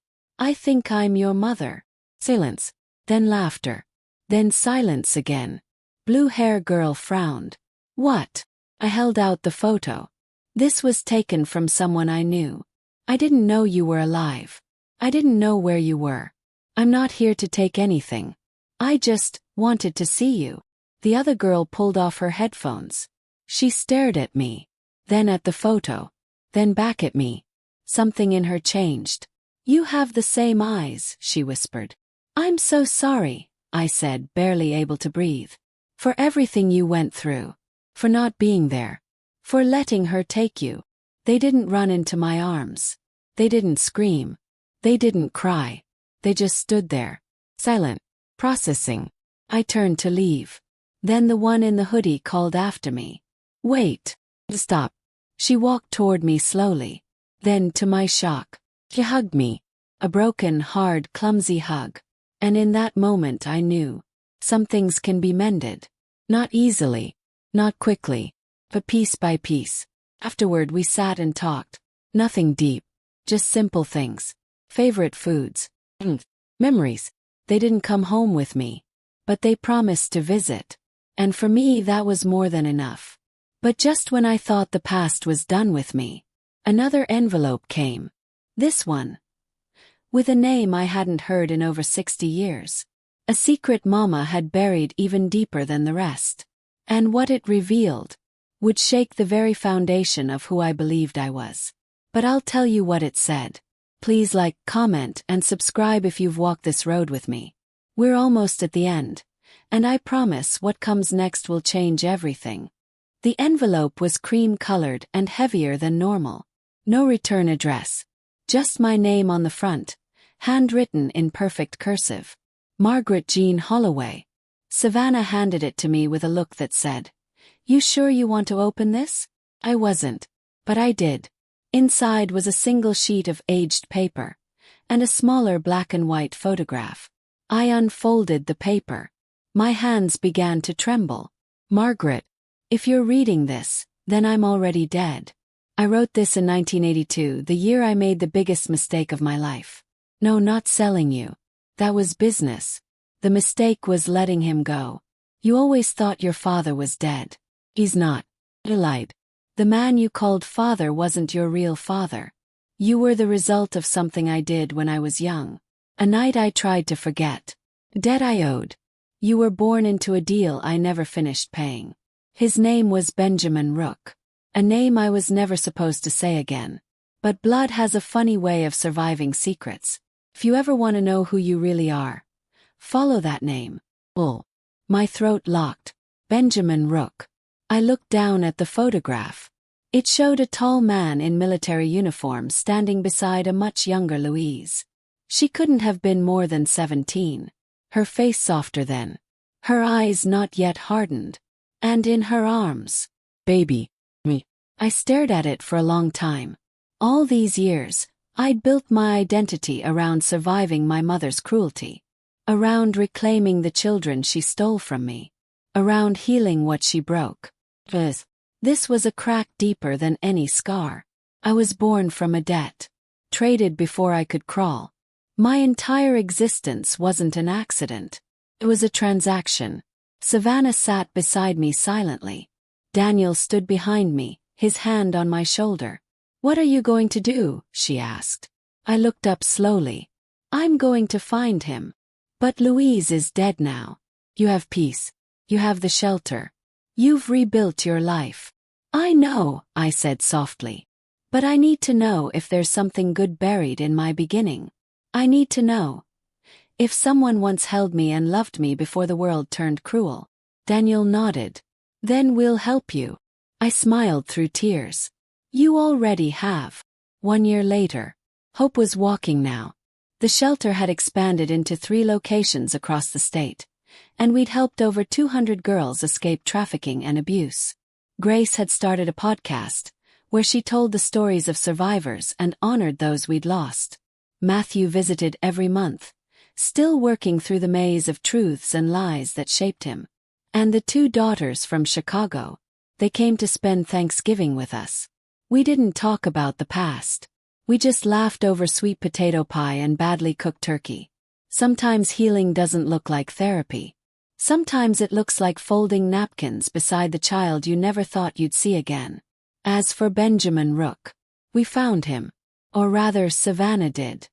I'm your mother." Silence. Then laughter. Then silence again. Blue hair girl frowned. "What?" I held out the photo. "This was taken from someone I knew. I didn't know you were alive. I didn't know where you were. I'm not here to take anything. I just wanted to see you." The other girl pulled off her headphones. She stared at me, then at the photo, then back at me. Something in her changed. "You have the same eyes," she whispered. "I'm so sorry," I said, barely able to breathe. "For everything you went through. For not being there. For letting her take you." They didn't run into my arms. They didn't scream. They didn't cry. They just stood there, silent, processing. I turned to leave. Then the one in the hoodie called after me. "Wait. Stop." She walked toward me slowly. Then, to my shock, she hugged me. A broken, hard, clumsy hug. And in that moment I knew. Some things can be mended. Not easily. Not quickly. But piece by piece. Afterward we sat and talked. Nothing deep. Just simple things. Favorite foods. Memories. They didn't come home with me. But they promised to visit. And for me that was more than enough. But just when I thought the past was done with me, another envelope came. This one. With a name I hadn't heard in over 60 years. A secret Mama had buried even deeper than the rest. And what it revealed would shake the very foundation of who I believed I was. But I'll tell you what it said. Please like, comment, and subscribe if you've walked this road with me. We're almost at the end. And I promise what comes next will change everything. The envelope was cream-colored and heavier than normal. No return address. Just my name on the front, handwritten in perfect cursive. Margaret Jean Holloway. Savannah handed it to me with a look that said, "You sure you want to open this?" I wasn't. But I did. Inside was a single sheet of aged paper. And a smaller black and white photograph. I unfolded the paper. My hands began to tremble. "Margaret, if you're reading this, then I'm already dead. I wrote this in 1982, the year I made the biggest mistake of my life. No, not selling you. That was business. The mistake was letting him go. You always thought your father was dead. He's not. I lied. The man you called father wasn't your real father. You were the result of something I did when I was young. A night I tried to forget. Debt I owed. You were born into a deal I never finished paying. His name was Benjamin Rook. A name I was never supposed to say again. But blood has a funny way of surviving secrets. If you ever want to know who you really are, follow that name. Bull. My throat locked. Benjamin Rook. I looked down at the photograph. It showed a tall man in military uniform standing beside a much younger Louise. She couldn't have been more than 17. Her face softer then. Her eyes not yet hardened. And in her arms, baby, me. I stared at it for a long time. All these years, I'd built my identity around surviving my mother's cruelty, around reclaiming the children she stole from me, around healing what she broke. This was a crack deeper than any scar. I was born from a debt, traded before I could crawl. My entire existence wasn't an accident. It was a transaction. Savannah sat beside me silently. Daniel stood behind me, his hand on my shoulder. "What are you going to do?" she asked. I looked up slowly. "I'm going to find him. But Louise is dead now. You have peace. You have the shelter. You've rebuilt your life." "I know," I said softly. "But I need to know if there's something good buried in my beginning. I need to know if someone once held me and loved me before the world turned cruel." Daniel nodded. "Then we'll help you." I smiled through tears. "You already have." 1 year later, Hope was walking now. The shelter had expanded into 3 locations across the state, and we'd helped over 200 girls escape trafficking and abuse. Grace had started a podcast, where she told the stories of survivors and honored those we'd lost. Matthew visited every month, still working through the maze of truths and lies that shaped him. And the 2 daughters from Chicago, they came to spend Thanksgiving with us. We didn't talk about the past. We just laughed over sweet potato pie and badly cooked turkey. Sometimes healing doesn't look like therapy. Sometimes it looks like folding napkins beside the child you never thought you'd see again. As for Benjamin Rook, we found him. Or rather, Savannah did.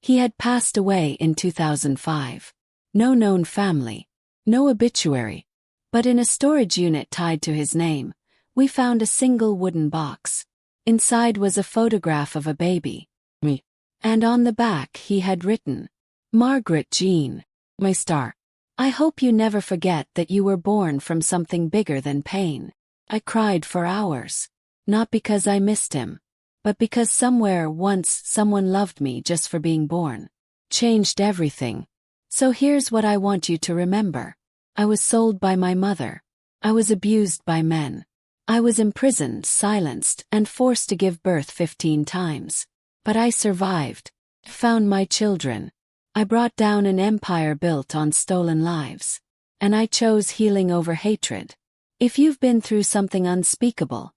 He had passed away in 2005. No known family. No obituary. But in a storage unit tied to his name, we found a single wooden box. Inside was a photograph of a baby. Me. And on the back he had written, "Margaret Jean, my star. I hope you never forget that you were born from something bigger than pain." I cried for hours. Not because I missed him, but because somewhere once someone loved me just for being born. Changed everything. So here's what I want you to remember. I was sold by my mother. I was abused by men. I was imprisoned, silenced, and forced to give birth 15 times. But I survived. Found my children. I brought down an empire built on stolen lives. And I chose healing over hatred. If you've been through something unspeakable,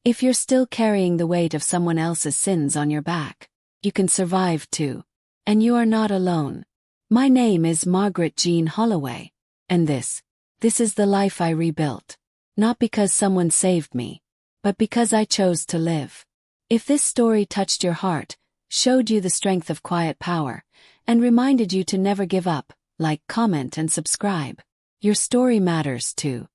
if you're still carrying the weight of someone else's sins on your back, you can survive too. And you are not alone. My name is Margaret Jean Holloway. And this is the life I rebuilt. Not because someone saved me, but because I chose to live. If this story touched your heart, showed you the strength of quiet power, and reminded you to never give up, like, comment, and subscribe. Your story matters too.